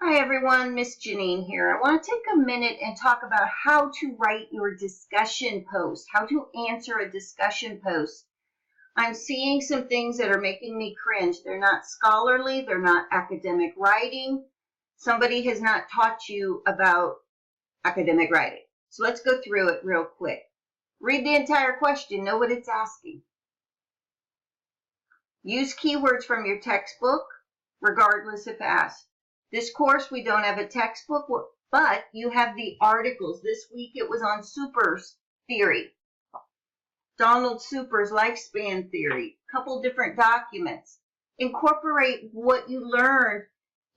Hi everyone, Miss Janine here. I want to take a minute and talk about how to write your discussion post, how to answer a discussion post. I'm seeing some things that are making me cringe. They're not scholarly, they're not academic writing. Somebody has not taught you about academic writing. So let's go through it real quick. Read the entire question, know what it's asking. Use keywords from your textbook, regardless if asked. This course, we don't have a textbook, but you have the articles. This week it was on Super's theory, Donald Super's lifespan theory, a couple different documents. Incorporate what you learned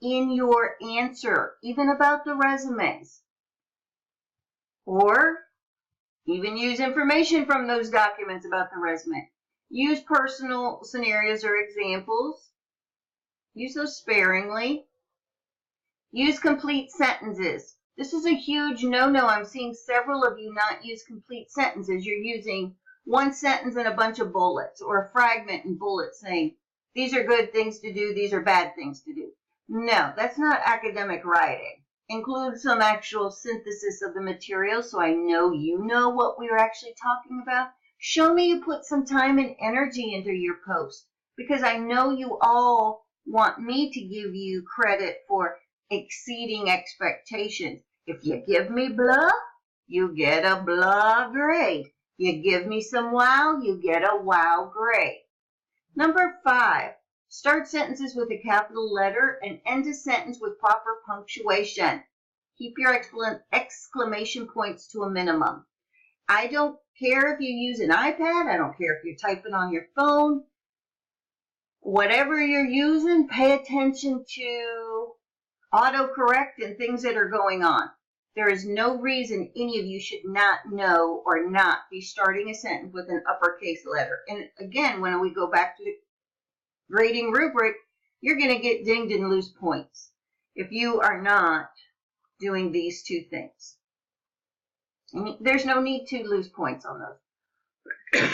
in your answer, even about the resumes. Or even use information from those documents about the resume. Use personal scenarios or examples. Use those sparingly. Use complete sentences. This is a huge no-no. I'm seeing several of you not use complete sentences. You're using one sentence and a bunch of bullets, or a fragment and bullets saying, these are good things to do, these are bad things to do. No, that's not academic writing. Include some actual synthesis of the material so I know you know what we're actually talking about. Show me you put some time and energy into your post, because I know you all want me to give you credit for exceeding expectations. If you give me blah, you get a blah grade. You give me some wow, you get a wow grade. Number 5, start sentences with a capital letter and end a sentence with proper punctuation. Keep your exclamation points to a minimum. I don't care if you use an iPad. I don't care if you're typing on your phone. Whatever you're using, pay attention to autocorrect and things that are going on. There is no reason any of you should not know or not be starting a sentence with an uppercase letter. And again, when we go back to the grading rubric, you're going to get dinged and lose points if you are not doing these two things. And there's no need to lose points on those.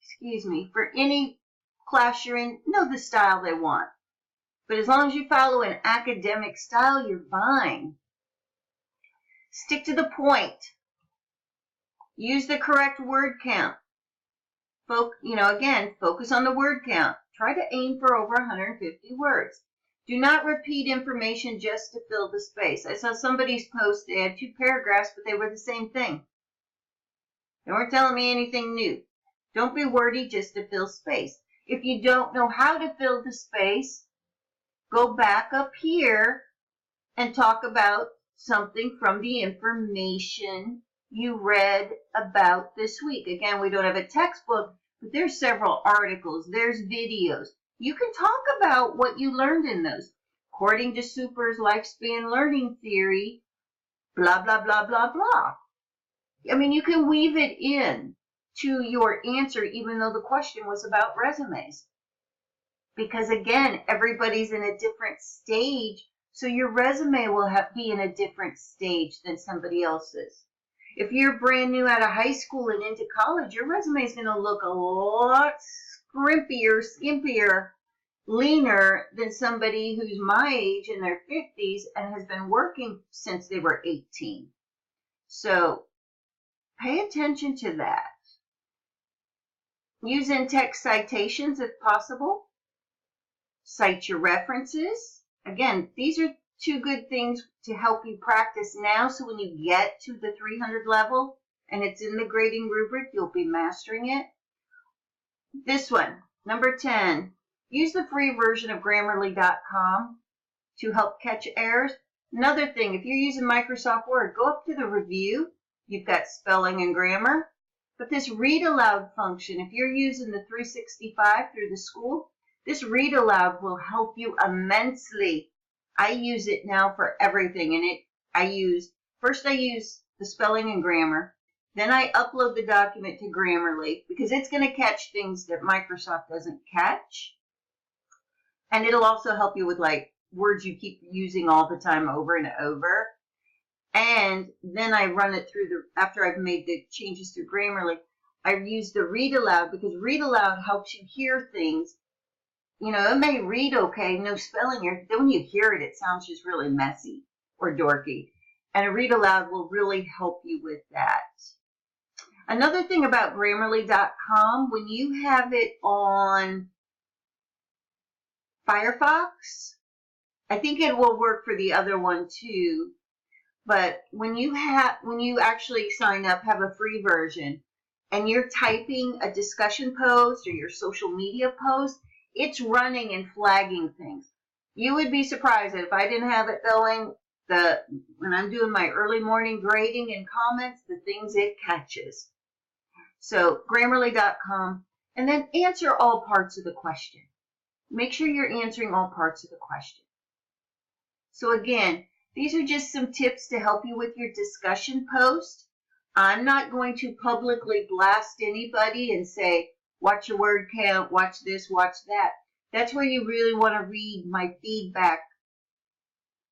Excuse me. For any class you're in, know the style they want. But as long as you follow an academic style, you're fine. Stick to the point. Use the correct word count. Again, focus on the word count. Try to aim for over 150 words. Do not repeat information just to fill the space. I saw somebody's post, they had 2 paragraphs, but they were the same thing. They weren't telling me anything new. Don't be wordy just to fill space. If you don't know how to fill the space, go back up here and talk about something from the information you read about this week. Again, we don't have a textbook, but there's several articles, there's videos. You can talk about what you learned in those. According to Super's lifespan learning theory, blah, blah, blah, blah, blah. I mean, you can weave it in to your answer, even though the question was about resumes. Because again, everybody's in a different stage, so your resume will be in a different stage than somebody else's. If you're brand new out of high school and into college, your resume is going to look a lot scrimpier, skimpier, leaner than somebody who's my age in their 50s and has been working since they were 18. So pay attention to that. Use in-text citations if possible. Cite your references. Again, these are 2 good things to help you practice now, so when you get to the 300 level and it's in the grading rubric, you'll be mastering it. This one, number 10, use the free version of Grammarly.com to help catch errors. Another thing, if you're using Microsoft Word, go up to the review. You've got spelling and grammar. But this read aloud function, if you're using the 365 through the school, this read aloud will help you immensely. I use it now for everything, and first I use the spelling and grammar, then I upload the document to Grammarly, because it's going to catch things that Microsoft doesn't catch, and it'll also help you with like words you keep using all the time over and over. And then I run it through after I've made the changes through Grammarly, I use the read aloud, because read aloud helps you hear things you know, it may read okay, no spelling errors, then when you hear it, it sounds just really messy or dorky. And a read aloud will really help you with that. Another thing about Grammarly.com, when you have it on Firefox, I think it will work for the other one too. But when you actually sign up, have a free version, and you're typing a discussion post or your social media post, it's running and flagging things. You would be surprised that if I didn't have it going, when I'm doing my early morning grading and comments, the things it catches. So Grammarly.com, and then answer all parts of the question. Make sure you're answering all parts of the question. So again, these are just some tips to help you with your discussion post. I'm not going to publicly blast anybody and say, watch your word count, watch this, watch that. That's where you really want to read my feedback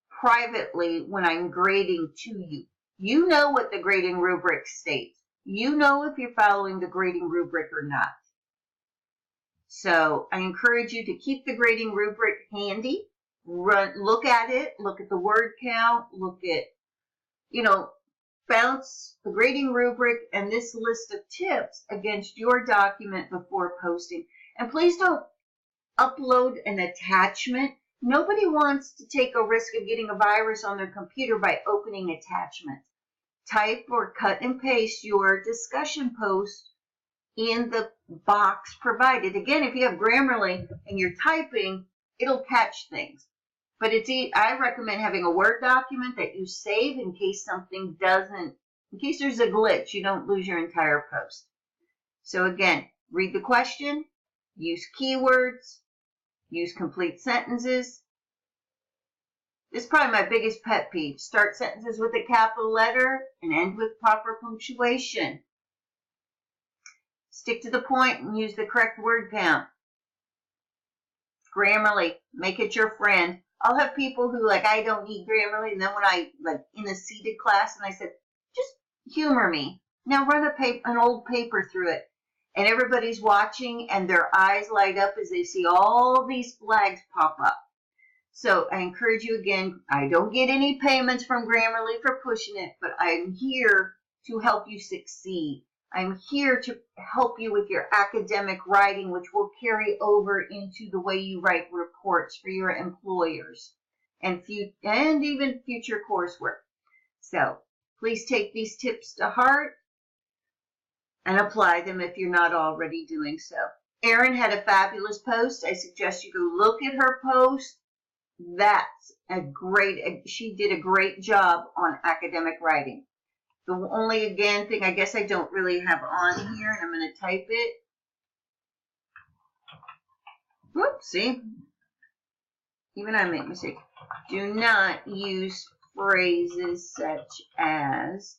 privately when I'm grading to you. You know what the grading rubric states. You know if you're following the grading rubric or not. So I encourage you to keep the grading rubric handy. Look at it, look at the word count, look at, bounce the grading rubric and this list of tips against your document before posting. And please don't upload an attachment. Nobody wants to take a risk of getting a virus on their computer by opening attachments. Type or cut and paste your discussion post in the box provided. Again, if you have Grammarly and you're typing, it'll catch things. But I recommend having a Word document that you save in case in case there's a glitch, you don't lose your entire post. So again, read the question, use keywords, use complete sentences. This is probably my biggest pet peeve. Start sentences with a capital letter and end with proper punctuation. Stick to the point and use the correct word count. Grammarly, make it your friend. I'll have people who I don't need Grammarly, and then when I in a seated class and I said, just humor me. Now run an old paper through it. And everybody's watching and their eyes light up as they see all these flags pop up. So I encourage you again, I don't get any payments from Grammarly for pushing it, but I'm here to help you succeed. I'm here to help you with your academic writing, which will carry over into the way you write reports for your employers and even future coursework. So please take these tips to heart and apply them if you're not already doing so. Erin had a fabulous post. I suggest you go look at her post. She did a great job on academic writing. The only, thing I guess I don't really have on here, and I'm going to type it. Whoops, see? Even I make mistakes. Do not use phrases such as,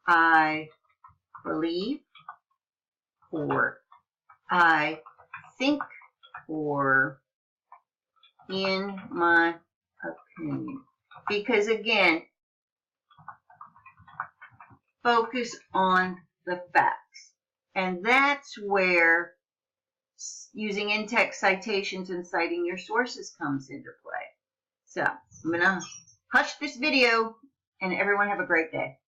I believe, or I think, or in my opinion. Because again, focus on the facts. And that's where using in-text citations and citing your sources comes into play. So I'm going to hush this video, and everyone have a great day.